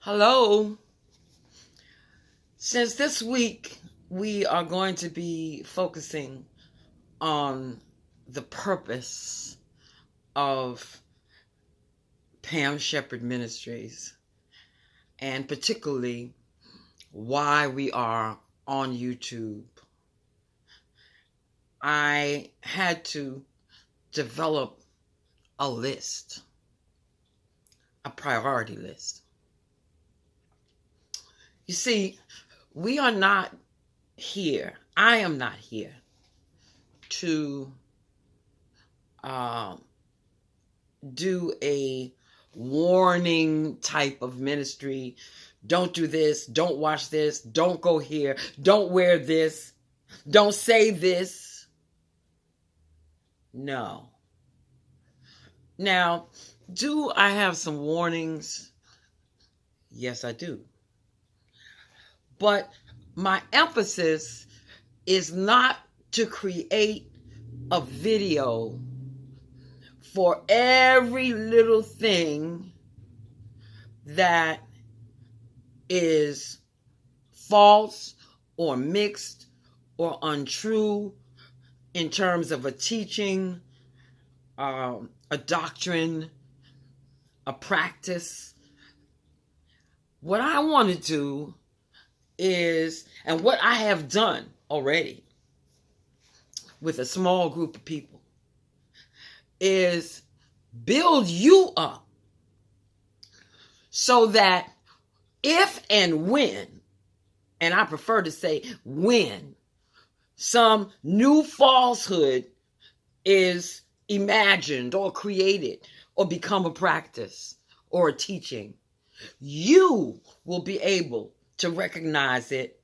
Hello. Since this week we are going to be focusing on the purpose of Pam Sheppard Ministries, and particularly why we are on YouTube, I had to develop a list, a priority list. You see, we are not here. I am not here to do a warning type of ministry. Don't do this. Don't watch this. Don't go here. Don't wear this. Don't say this. No. Now, do I have some warnings? Yes, I do. But my emphasis is not to create a video for every little thing that is false or mixed or untrue in terms of a teaching, a doctrine, a practice. What I want to do is, and what I have done already with a small group of people, is build you up so that if and when, and I prefer to say when, some new falsehood is imagined or created or become a practice or a teaching, you will be able to recognize it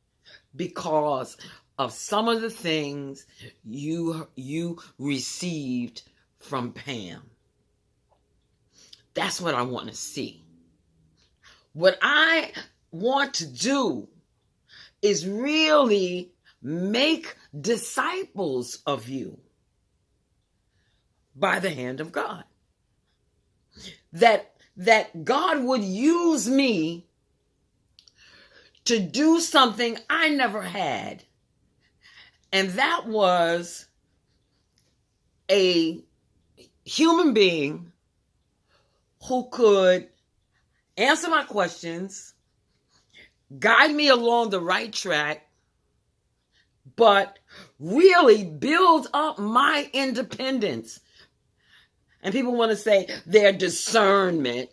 because of some of the things you received from Pam. That's what I want to see. What I want to do is really make disciples of you by the hand of God. That God would use me to do something I never had. And that was a human being who could answer my questions, guide me along the right track, but really build up my independence. And people want to say their discernment.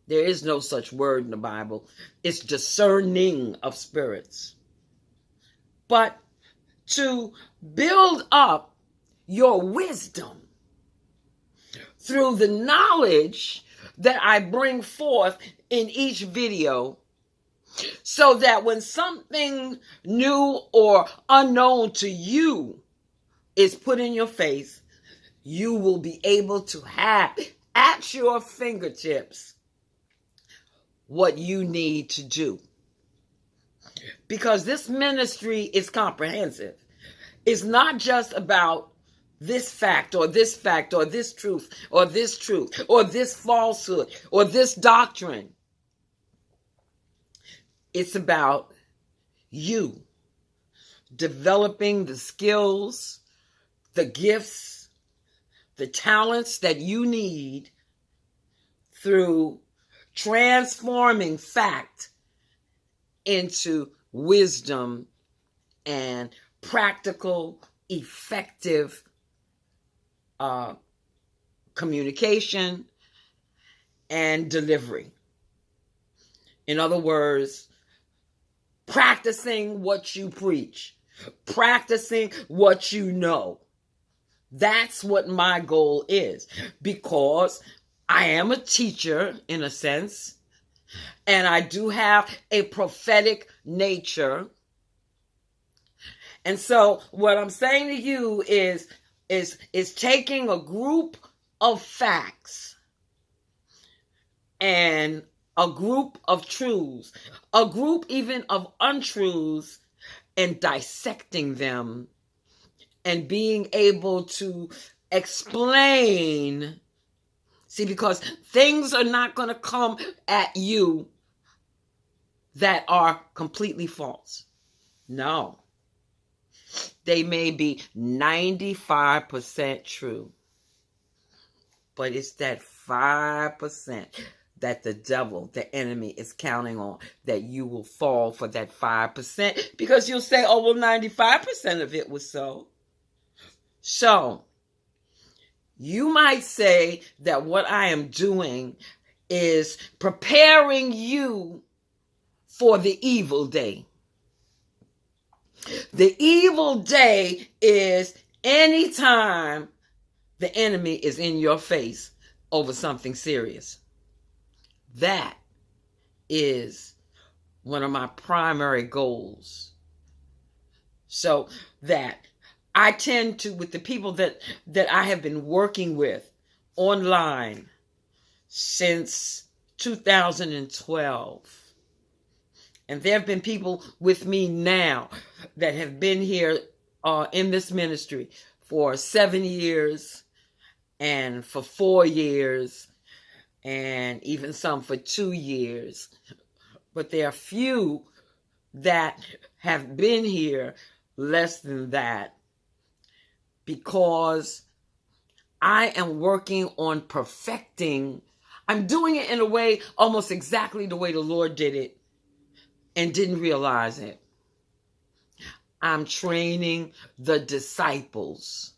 There is no such word in the Bible. It's discerning of spirits. But to build up your wisdom through the knowledge that I bring forth in each video, so that when something new or unknown to you is put in your face, you will be able to have at your fingertips what you need to do. Because this ministry is comprehensive. It's not just about this fact or this fact or this truth or this truth or this falsehood or this doctrine. It's about you developing the skills, the gifts, the talents that you need through transforming fact into wisdom and practical, effective communication and delivery. In other words, practicing what you preach, practicing what you know. That's what my goal is, because I am a teacher in a sense, and I do have a prophetic nature. And so what I'm saying to you is taking a group of facts and a group of truths, a group even of untruths, and dissecting them and being able to explain. See, because things are not going to come at you that are completely false. No. They may be 95% true. But it's that 5% that the devil, the enemy, is counting on, that you will fall for that 5%, because you'll say, oh, well, 95% of it was so. So, you might say that what I am doing is preparing you for the evil day. The evil day is anytime the enemy is in your face over something serious. That is one of my primary goals. So that I tend to, with the people that I have been working with online since 2012, and there have been people with me now that have been here in this ministry for 7 years and for 4 years and even some for 2 years. But there are few that have been here less than that, because I am working on perfecting. I'm doing it in a way almost exactly the way the Lord did it and didn't realize it. I'm training the disciples.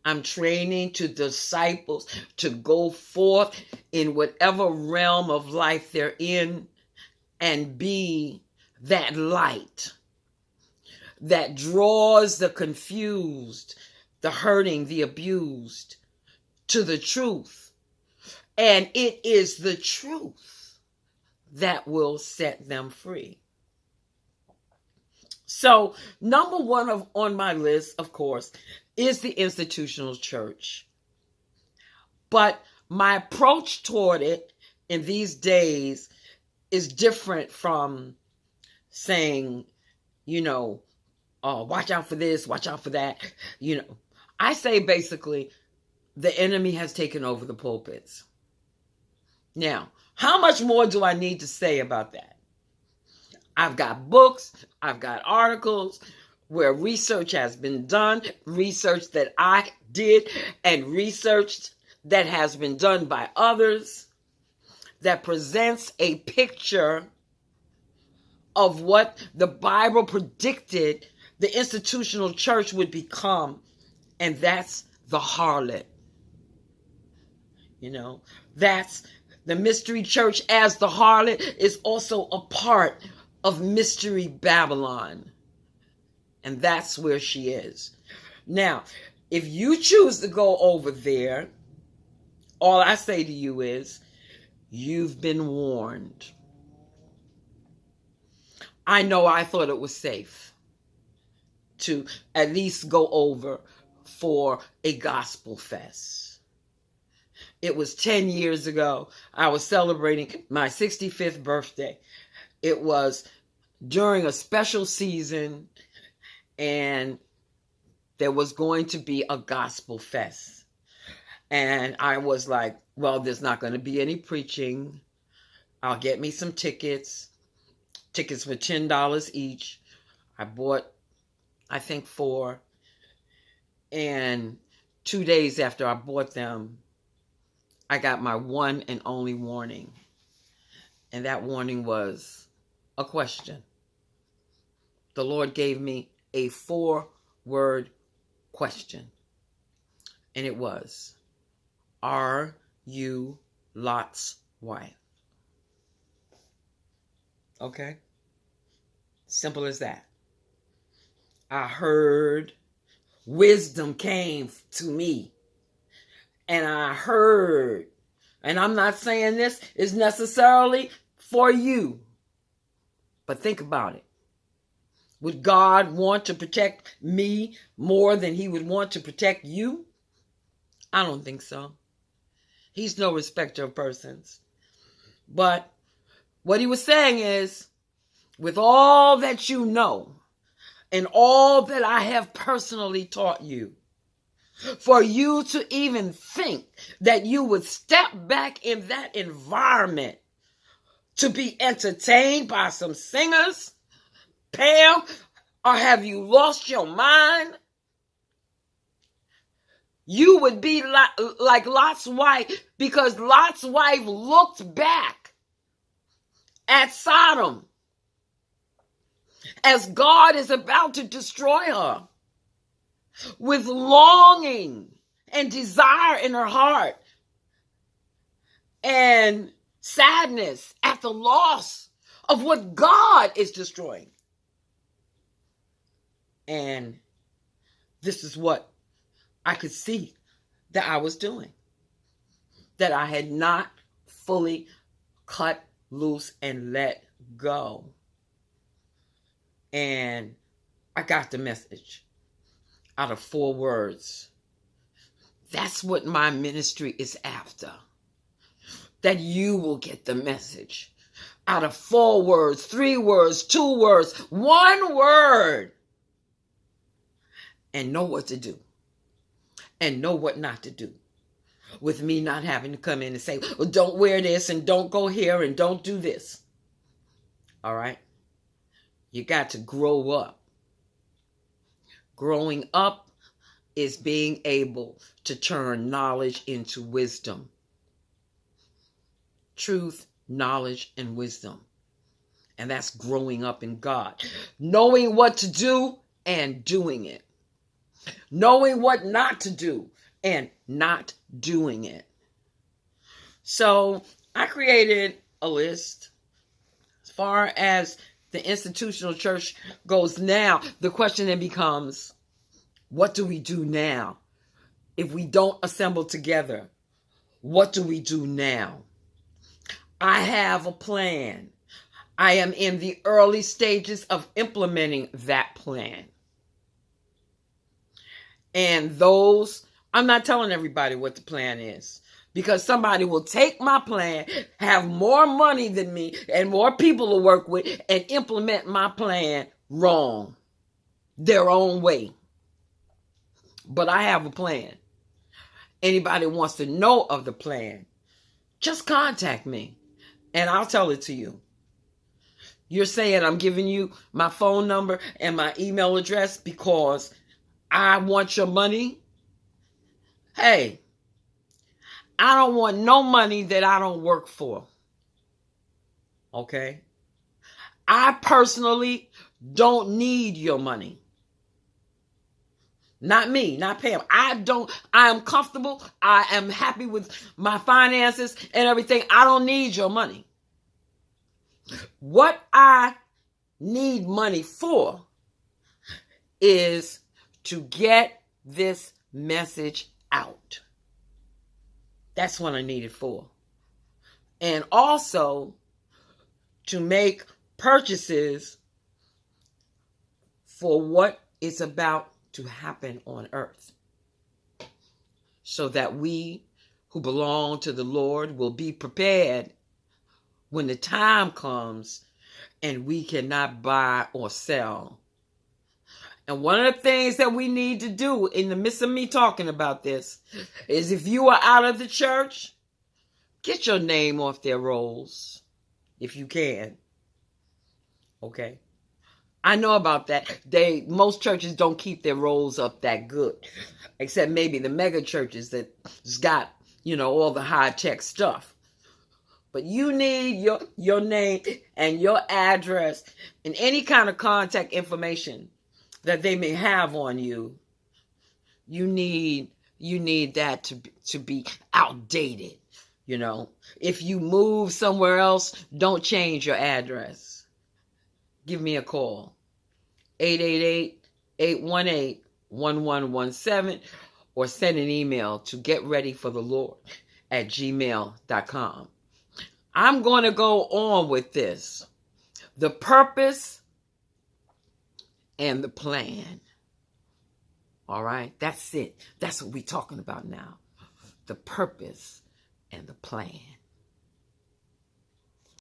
I'm training disciples to go forth in whatever realm of life they're in and be that light that draws the confused, the hurting, the abused to the truth. And it is the truth that will set them free. So, number one on my list, of course, is the institutional church. But my approach toward it in these days is different from saying, watch out for this, watch out for that. I say basically the enemy has taken over the pulpits. Now, how much more do I need to say about that? I've got books, I've got articles where research has been done, research that I did, and research that has been done by others that presents a picture of what the Bible predicted the institutional church would become, and that's the harlot. That's the mystery church as the harlot is also a part of Mystery Babylon. And that's where she is. Now, if you choose to go over there, all I say to you is, you've been warned. I know I thought it was safe to at least go over for a gospel fest. It was 10 years ago. I was celebrating my 65th birthday. It was during a special season, and there was going to be a gospel fest. And I was like, well, there's not going to be any preaching. I'll get me some tickets. Tickets were $10 each. I bought, I think, 4. And 2 days after I bought them, I got my one and only warning. And that warning was a question. The Lord gave me a 4-word question. And it was, are you Lot's wife? Okay? Simple as that. I heard, wisdom came to me. And I heard, and I'm not saying this is necessarily for you, but think about it. Would God want to protect me more than he would want to protect you? I don't think so. He's no respecter of persons. But what he was saying is, with all that you know and all that I have personally taught you, for you to even think that you would step back in that environment to be entertained by some singers? Pam, or have you lost your mind? You would be like Lot's wife, because Lot's wife looked back at Sodom as God is about to destroy her, with longing and desire in her heart and sadness at the loss of what God is destroying. And this is what I could see that I was doing, that I had not fully cut loose and let go. And I got the message out of 4 words. That's what my ministry is after. That you will get the message out of 4 words, 3 words, 2 words, 1 word. And know what to do. And know what not to do. With me not having to come in and say, well, don't wear this and don't go here and don't do this. All right? You got to grow up. Growing up is being able to turn knowledge into wisdom. Truth, knowledge, and wisdom. And that's growing up in God. Knowing what to do and doing it. Knowing what not to do and not doing it. So I created a list. As far as the institutional church goes now, the question then becomes, what do we do now? If we don't assemble together, what do we do now? I have a plan. I am in the early stages of implementing that plan. And I'm not telling everybody what the plan is, because somebody will take my plan, have more money than me and more people to work with, and implement my plan wrong, their own way. But I have a plan. Anybody wants to know of the plan, just contact me and I'll tell it to you. You're saying I'm giving you my phone number and my email address because I want your money? Hey, I don't want no money that I don't work for. Okay? I personally don't need your money. Not me, not Pam. I am comfortable. I am happy with my finances and everything. I don't need your money. What I need money for is to get this message out. That's what I need it for. And also to make purchases for what is about to happen on earth, so that we who belong to the Lord will be prepared when the time comes and we cannot buy or sell. And one of the things that we need to do in the midst of me talking about this is, if you are out of the church, get your name off their rolls if you can. Okay? I know about that. Most churches don't keep their rolls up that good, except maybe the mega churches that's got, all the high-tech stuff. But you need your name and your address and any kind of contact information that they may have on you. You need that to be outdated. If you move somewhere else, don't change your address. Give me a call. 888-818-1117, or send an email to getreadyforthelord@gmail.com. I'm going to go on with this. The purpose and the plan. All right? That's it. That's what we're talking about now. The purpose and the plan.